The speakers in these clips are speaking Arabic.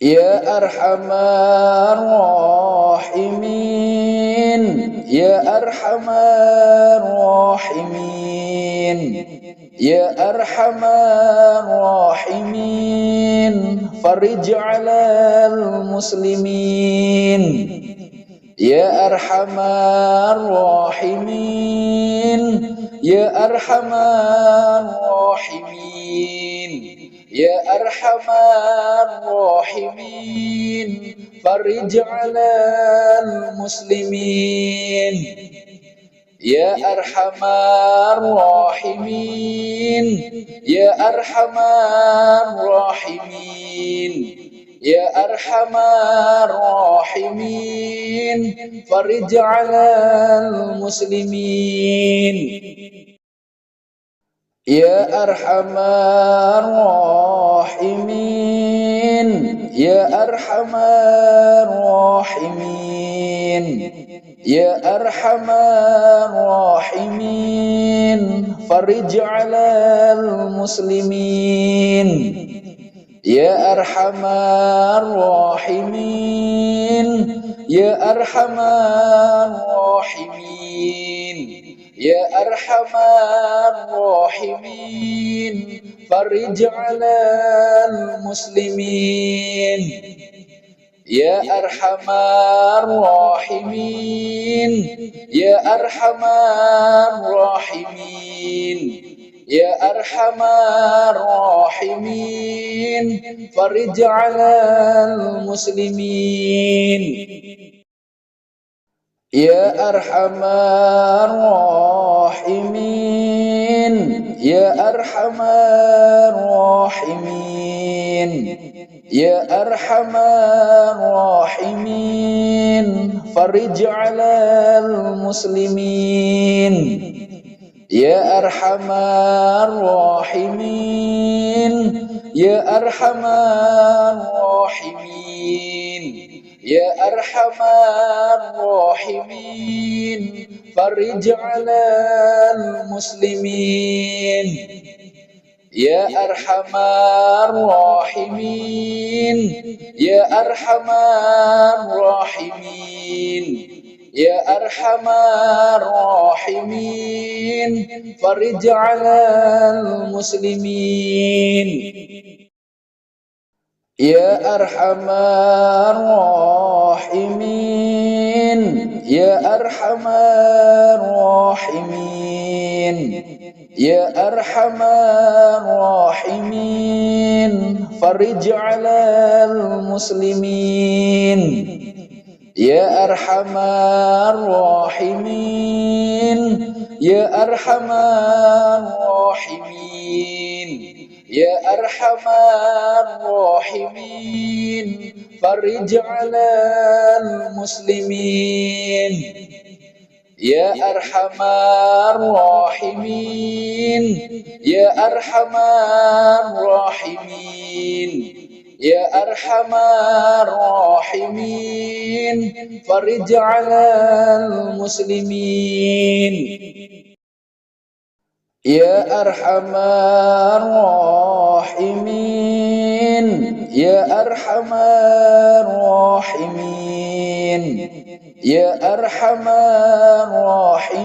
يا أرحم الراحمين، يا أرحم الراحمين، يا أرحم الراحمين، فرج على المسلمين. يا أرحم الراحمين، يا أرحم الراحمين، يا أرحم الراحمين، فرج على المسلمين. يا أرحم الراحمين، يا أرحم الراحمين، يا أرحم الراحمين، فرج على المسلمين. يا أرحم الراحمين، يا أرحم الراحمين، يا أرحم الراحمين، فرج على المسلمين. يا أرحم الراحمين، يا أرحم الراحمين، يا أرحم الراحمين، فرج على المسلمين. يا أرحم الراحمين، يا أرحم الراحمين، يا أرحم الراحمين، فرج على المسلمين. يا أرحم الراحمين، يا أرحم الراحمين، يا أرحم الراحمين، فرج على المسلمين. يا أرحم الراحمين، يا أرحم الراحمين، يا أرحم الراحمين، فرج على المسلمين. يا أرحم الراحمين، يا أرحم الراحمين، يا أرحم الراحمين، فرج على المسلمين. يا أرحم الراحمين، يا أرحم الراحمين، يا أرحم الراحمين، فرج على المسلمين. يا أرحم الراحمين، يا أرحم الراحمين، يا أرحم الراحمين، فرج على المسلمين. يا أرحم الراحمين، يا أرحم الراحمين، يا أرحم الراحمين، فرج على المسلمين. يا أرحم الراحمين، يا أرحم الراحمين، يا أرحم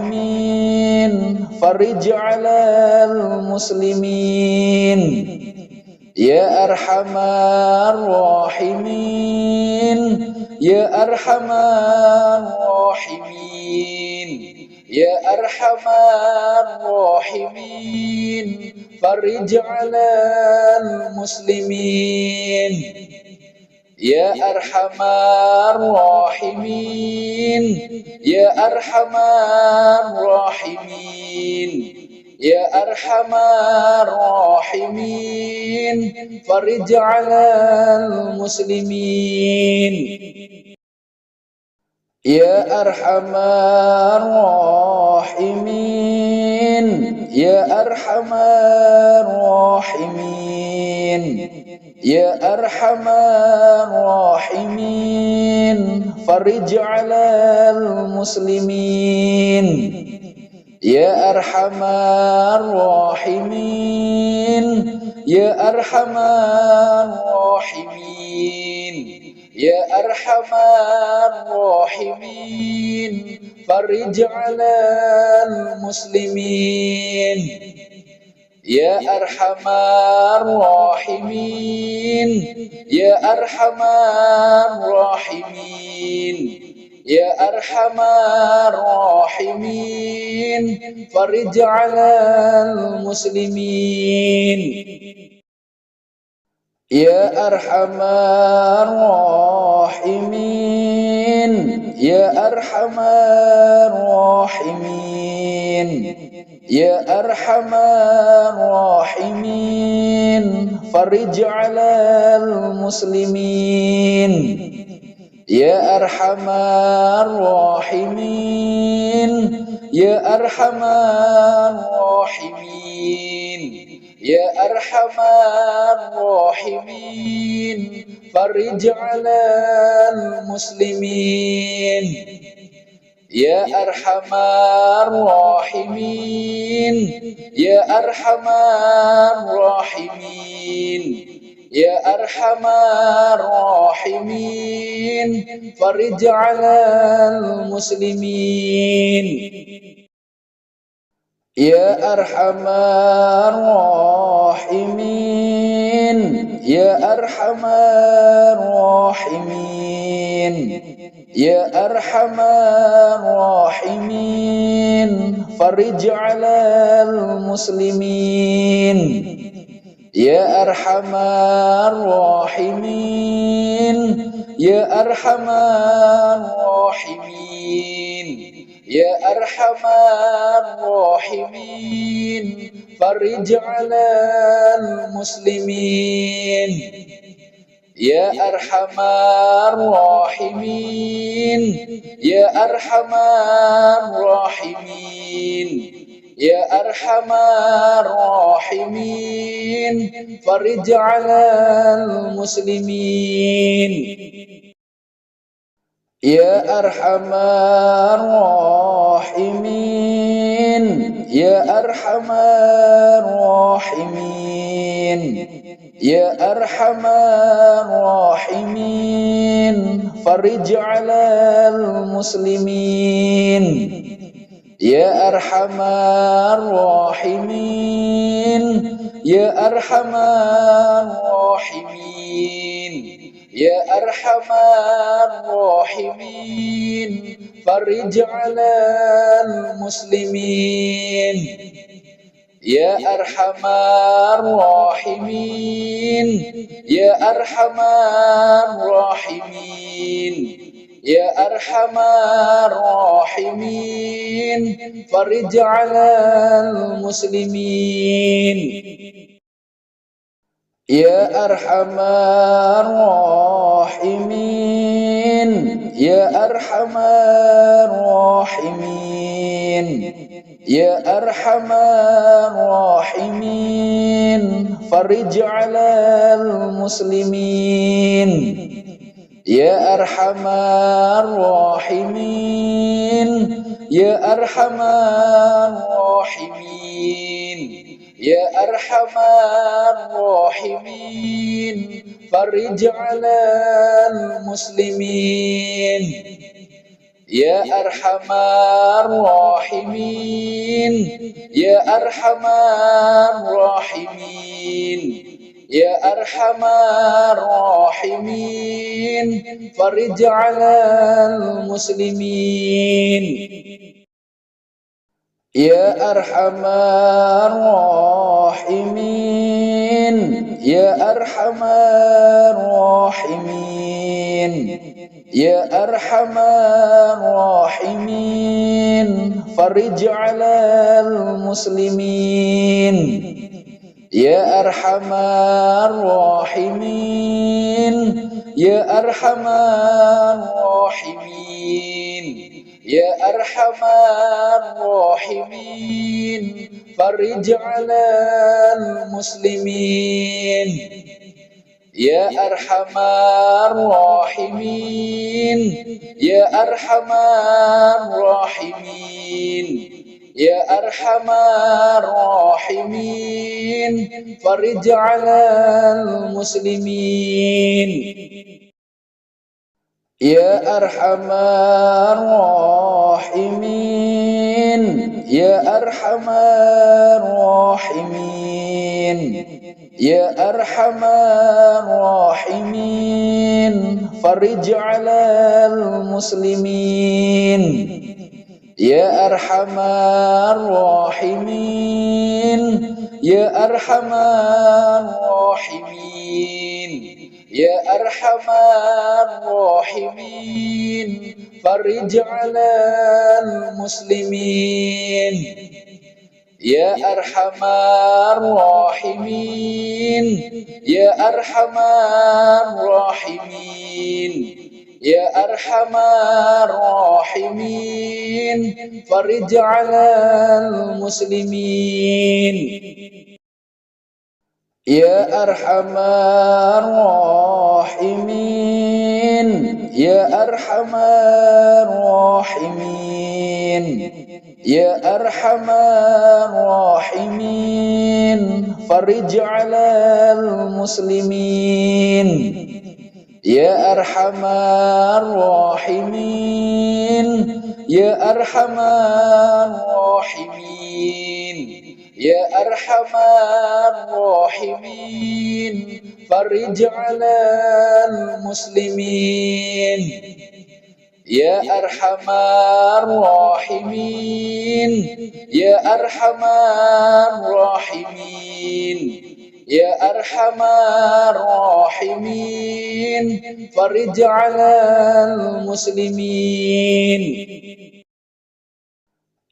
الراحمين، فرج على المسلمين. يا أرحم الراحمين، يا أرحم الراحمين، يا أرحم الراحمين، فرج على المسلمين. يا أرحم الراحمين، يا أرحم الراحمين، يا أرحم الراحمين، فرج على المسلمين. يا أرحم الراحمين، يا أرحم الراحمين، يا أرحم الراحمين، فرج على المسلمين. يا أرحم الراحمين، يا أرحم الراحمين، يا أرحم الراحمين فرج على المسلمين يا أرحم الراحمين يا أرحم الراحمين يا أرحم الراحمين فرج على المسلمين يا أرحم الراحمين يا أرحم الراحمين يا أرحم الراحمين فرج على المسلمين يا أرحم الراحمين يا أرحم الراحمين يا أرحم الراحمين فرج على المسلمين يا أرحم الراحمين يا أرحم الراحمين يا أرحم الراحمين فرج على المسلمين يا أرحم الراحمين يا أرحم الراحمين يا أرحم الراحمين فرج على المسلمين يا أرحم الراحمين يا أرحم الراحمين يا أرحم الراحمين فرج على المسلمين يا أرحم الراحمين يا أرحم الراحمين يا أرحم الراحمين فرج على المسلمين يا أرحم الراحمين يا أرحم الراحمين يا أرحم الراحمين فرج على المسلمين يا أرحم الراحمين يا أرحم الراحمين يا أرحم الراحمين فرج على المسلمين يا أرحم الراحمين يا أرحم الراحمين يا أرحم الراحمين فرج على المسلمين يا أرحم الراحمين يا أرحم الراحمين يا أرحم الراحمين فرج على المسلمين يا أرحم الراحمين يا أرحم الراحمين يا أرحم الراحمين فرج على المسلمين يا أرحم الراحمين يا أرحم الراحمين يا أرحم الراحمين فرج على المسلمين يا أرحم الراحمين يا أرحم الراحمين يا أرحم الراحمين فرج على المسلمين يا أرحم الراحمين يا أرحم الراحمين يا أرحم الراحمين فرج على المسلمين يا أرحم الراحمين يا أرحم الراحمين يا أرحم الراحمين فرج على المسلمين يا أرحم الراحمين يا أرحم الراحمين يا أرحم الراحمين فرج على المسلمين يا أرحم الراحمين يا أرحم الراحمين يا أرحم الراحمين فرج على المسلمين يا أرحم الراحمين يا أرحم الراحمين يا أرحم الراحمين فرج على المسلمين يا أرحم الراحمين يا أرحم الراحمين يا أرحم الراحمين فرج على المسلمين يا أرحم الراحمين يا أرحم الراحمين يا أرحم الراحمين فرج على المسلمين يا أرحم الراحمين يا أرحم الراحمين يا أرحم الراحمين فرج على المسلمين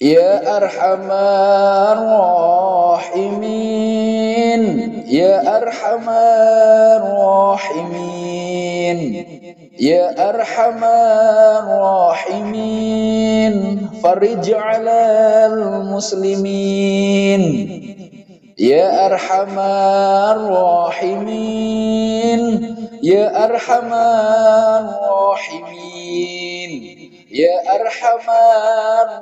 يا أرحم الراحمين يا أرحم الراحمين يا أرحم الراحمين فرج على المسلمين يا أرحم الراحمين يا أرحم الراحمين يا أرحم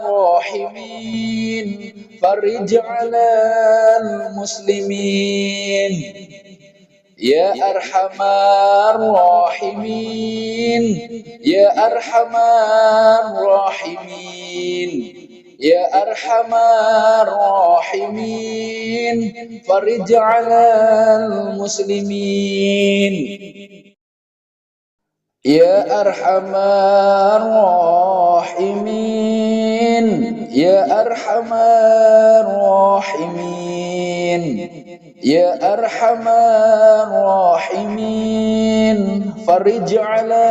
الراحمين فرج على المسلمين يا أرحم الراحمين يا أرحم الراحمين يا أرحم الراحمين فرج على المسلمين يا أرحم الراحمين يا أرحم الراحمين يا أرحم الراحمين فرج على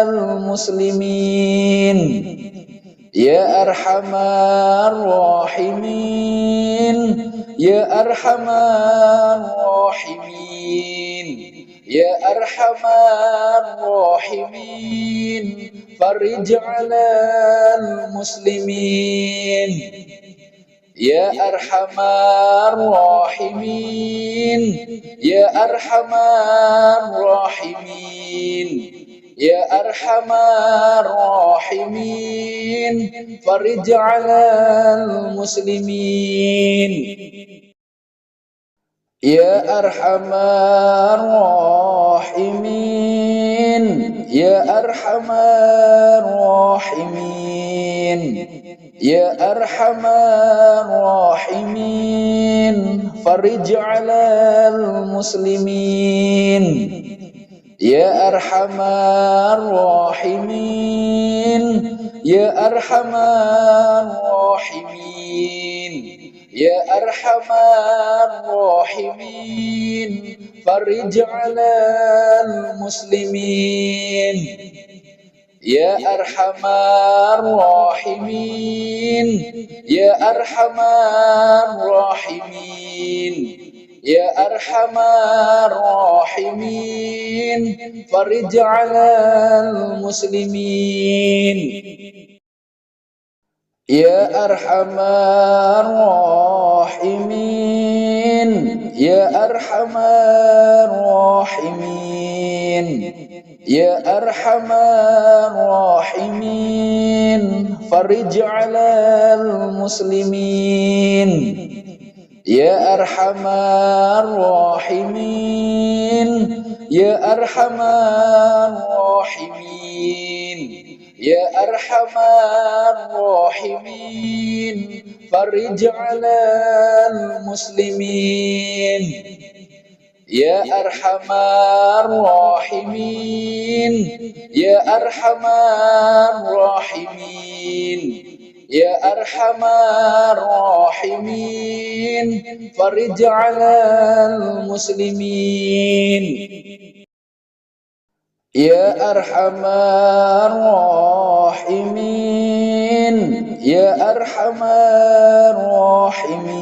المسلمين يا أرحم الراحمين يا أرحم الراحمين يا أرحم الراحمين فرج على المسلمين يا أرحم الراحمين يا أرحم الراحمين يا أرحم الراحمين فرج على المسلمين يا أرحم الراحمين يا أرحم الراحمين يا أرحم الراحمين فرج على المسلمين يا أرحم الراحمين يا أرحم الراحمين يا أرحم الراحمين فرج على المسلمين يا أرحم الراحمين يا أرحم الراحمين يا أرحم الراحمين فرج على المسلمين يا أرحم الراحمين يا أرحم الراحمين يا أرحم الراحمين فرج على المسلمين يا أرحم الراحمين يا أرحم الراحمين يا أرحم الراحمين فرج على المسلمين يا أرحم الراحمين يا أرحم الراحمين يا أرحم الراحمين فرج على المسلمين يا أرحم الراحمين يا أرحم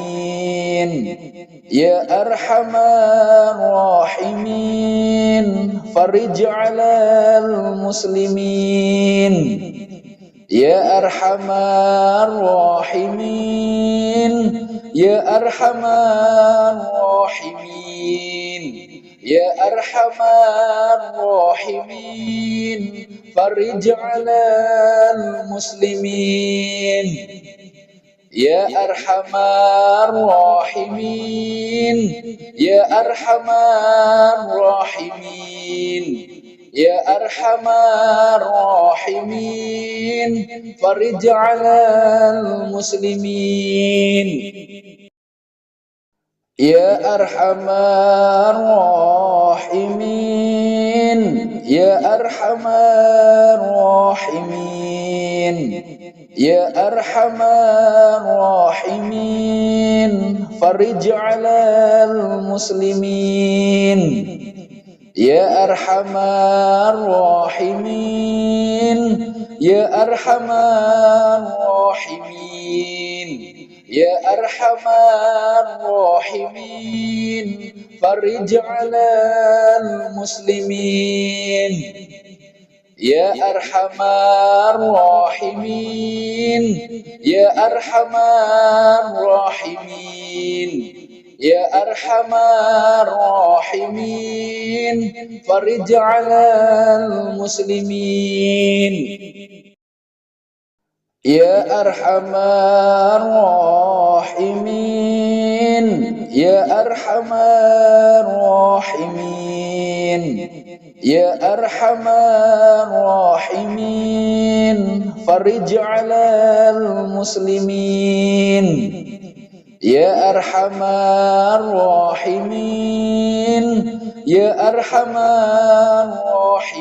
الراحمين يا أرحم الراحمين فرج على المسلمين يا أرحم الراحمين يا أرحم الراحمين يا أرحم الراحمين فرج على المسلمين يا أرحم الراحمين يا أرحم الراحمين يا أرحم الراحمين فرج على المسلمين يا أرحم الراحمين يا أرحم الراحمين يا أرحم الراحمين فرج على المسلمين يا أرحم الراحمين يا أرحم الراحمين يا أرحم الراحمين فرج على المسلمين يا أرحم الراحمين يا أرحم الراحمين يا أرحم الراحمين فرج على المسلمين يا أرحم الراحمين يا أرحم الراحمين يا أرحم الراحمين فرج على المسلمين يا أرحم الراحمين يا أرحم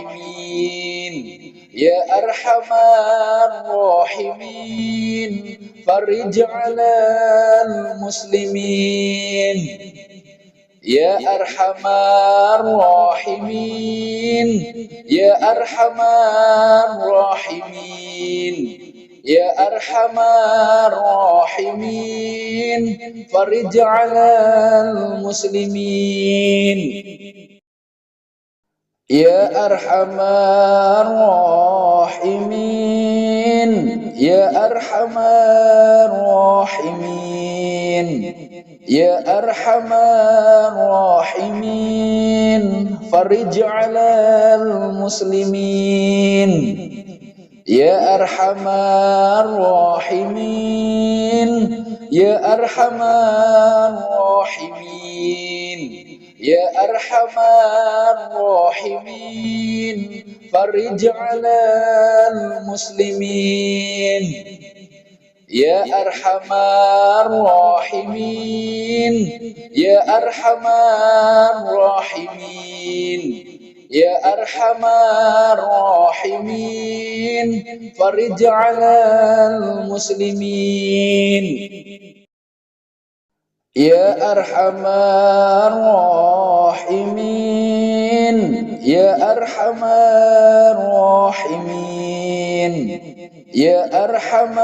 الراحمين يا أرحم الراحمين فرج على المسلمين يا أرحم الراحمين يا أرحم الراحمين يا أرحم الراحمين فرج على المسلمين يا أرحم الراحمين يا أرحم الراحمين يا أرحم الراحمين فرج على المسلمين يا أرحم الراحمين يا أرحم الراحمين يا أرحم الراحمين فرج على المسلمين يا أرحم الراحمين يا أرحم الراحمين يا أرحم الراحمين فرج على المسلمين يا أرحم الراحمين يا أرحم الراحمين يا أرحم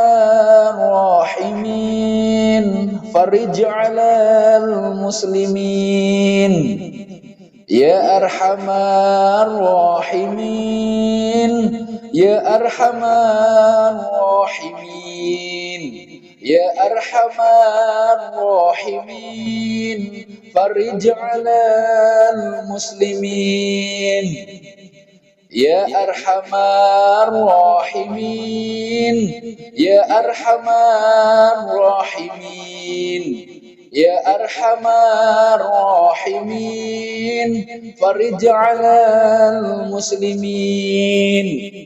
الراحمين فرج على المسلمين يا أرحم الراحمين يا أرحم الراحمين يا أرحم الراحمين فرج على المسلمين يا أرحم الراحمين يا أرحم الراحمين Ya Arhamar Rahimin, farij 'alal muslimin.